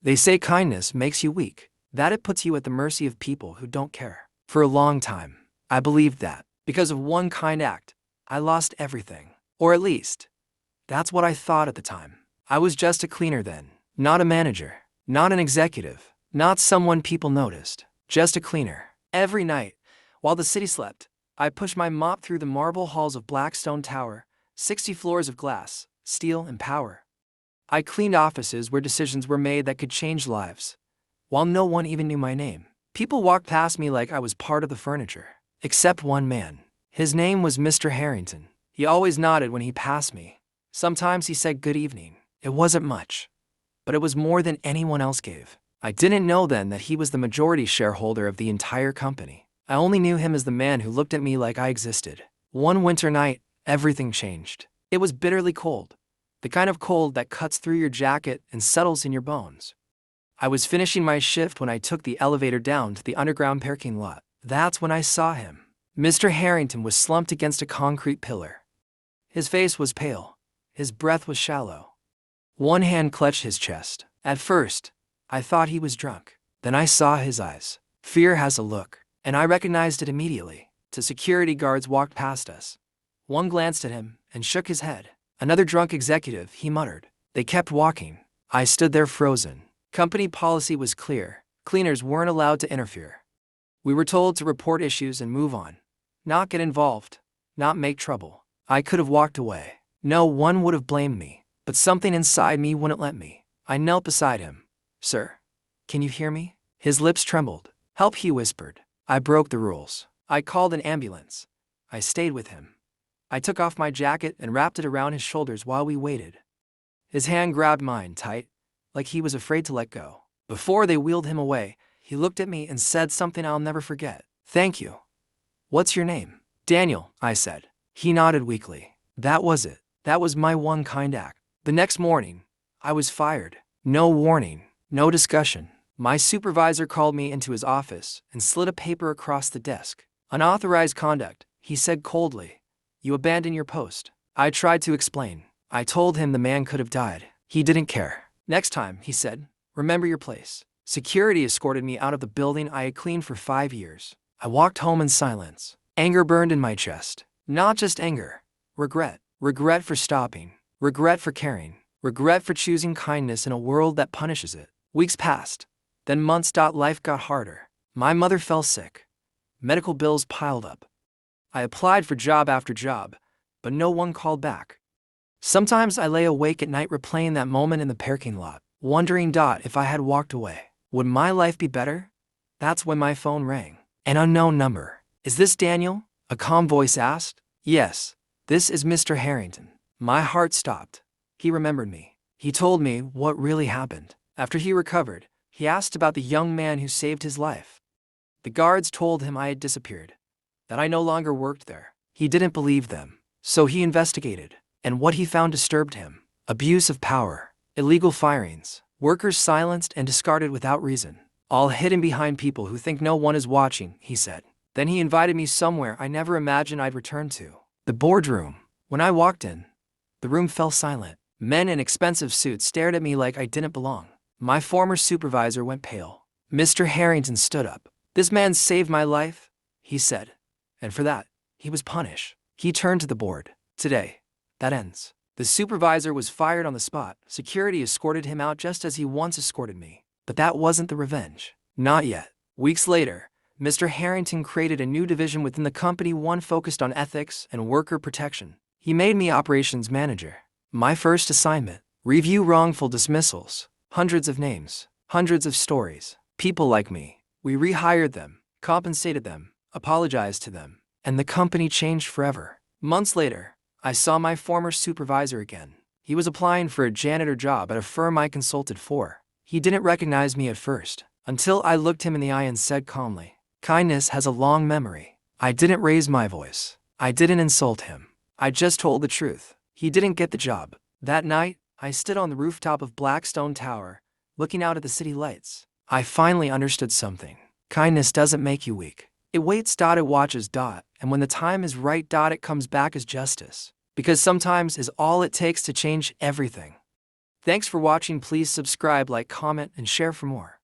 They say kindness makes you weak, that it puts you at the mercy of people who don't care. For a long time, I believed that. Because of one kind act, I lost everything. Or at least, that's what I thought at the time. I was just a cleaner then, not a manager, not an executive, not someone people noticed, just a cleaner. Every night, while the city slept, I pushed my mop through the marble halls of Blackstone Tower, 60 floors of glass, steel, and power. I cleaned offices where decisions were made that could change lives, while no one even knew my name. People walked past me like I was part of the furniture, except one man. His name was Mr. Harrington. He always nodded when he passed me. Sometimes he said good evening. It wasn't much, but it was more than anyone else gave. I didn't know then that he was the majority shareholder of the entire company. I only knew him as the man who looked at me like I existed. One winter night, everything changed. It was bitterly cold, the kind of cold that cuts through your jacket and settles in your bones. I was finishing my shift when I took the elevator down to the underground parking lot. That's when I saw him. Mr. Harrington was slumped against a concrete pillar. His face was pale. His breath was shallow. One hand clutched his chest. At first, I thought he was drunk. Then I saw his eyes. Fear has a look, and I recognized it immediately. Two security guards walked past us. One glanced at him and shook his head. Another drunk executive, he muttered. They kept walking. I stood there frozen. Company policy was clear. Cleaners weren't allowed to interfere. We were told to report issues and move on. Not get involved. Not make trouble. I could have walked away. No one would have blamed me. But something inside me wouldn't let me. I knelt beside him. Sir, can you hear me? His lips trembled. Help, he whispered. I broke the rules. I called an ambulance. I stayed with him. I took off my jacket and wrapped it around his shoulders while we waited. His hand grabbed mine tight, like he was afraid to let go. Before they wheeled him away, he looked at me and said something I'll never forget. Thank you. What's your name? Daniel, I said. He nodded weakly. That was it. That was my one kind act. The next morning, I was fired. No warning, no discussion. My supervisor called me into his office and slid a paper across the desk. Unauthorized conduct, he said coldly. You abandoned your post. I tried to explain. I told him the man could have died. He didn't care. Next time, he said, remember your place. Security escorted me out of the building I had cleaned for 5 years. I walked home in silence. Anger burned in my chest. Not just anger. Regret. Regret for stopping. Regret for caring. Regret for choosing kindness in a world that punishes it. Weeks passed. Then months. Life got harder. My mother fell sick. Medical bills piled up. I applied for job after job, but no one called back. Sometimes I lay awake at night replaying that moment in the parking lot, wondering if I had walked away, would my life be better? That's when my phone rang. An unknown number. Is this Daniel? A calm voice asked. Yes, this is Mr. Harrington. My heart stopped. He remembered me. He told me what really happened. After he recovered, he asked about the young man who saved his life. The guards told him I had disappeared, that I no longer worked there. He didn't believe them, so he investigated, and what he found disturbed him. Abuse of power, illegal firings, workers silenced and discarded without reason, all hidden behind people who think no one is watching, he said. Then he invited me somewhere I never imagined I'd return to. The boardroom. When I walked in, the room fell silent. Men in expensive suits stared at me like I didn't belong. My former supervisor went pale. Mr. Harrington stood up. This man saved my life, he said. And for that, he was punished. He turned to the board. Today, that ends. The supervisor was fired on the spot. Security escorted him out just as he once escorted me. But that wasn't the revenge. Not yet. Weeks later, Mr. Harrington created a new division within the company, one focused on ethics and worker protection. He made me operations manager. My first assignment, review wrongful dismissals. Hundreds of names, hundreds of stories. People like me. We rehired them, compensated them, apologized to them, and the company changed forever. Months later, I saw my former supervisor again. He was applying for a janitor job at a firm I consulted for. He didn't recognize me at first, until I looked him in the eye and said calmly, kindness has a long memory. I didn't raise my voice. I didn't insult him. I just told the truth. He didn't get the job. That night, I stood on the rooftop of Blackstone Tower, looking out at the city lights. I finally understood something. Kindness doesn't make you weak. It waits. It watches. And when the time is right. It comes back as justice. Because sometimes is all it takes to change everything. Thanks for watching. Please subscribe, like, comment, and share for more.